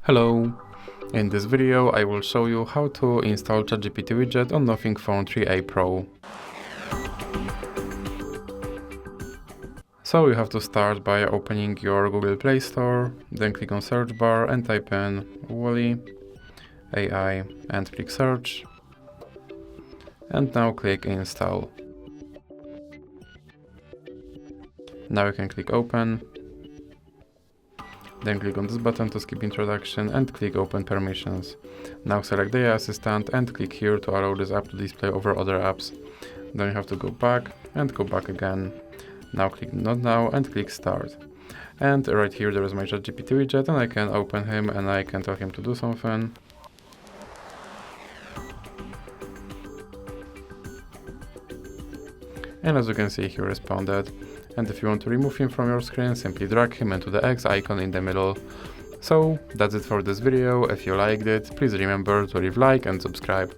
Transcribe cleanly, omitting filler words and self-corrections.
Hello! In this video I will show you how to install ChatGPT widget on Nothing Phone 3a Pro. So you have to start by opening your Google Play Store, then click on search bar and type in Wally AI and click search. And now click install. Now you can click open. Then click on this button to skip introduction and click open permissions. Now select the AI assistant and click here to allow this app to display over other apps. Then you have to go back and go back again. Now click not now and click start. And right here there is my ChatGPT widget and I can open him and I can tell him to do something. And as you can see, he responded. And if you want to remove him from your screen, simply drag him into the X icon in the middle. So that's it for this video. If you liked it, please remember to leave a like and subscribe.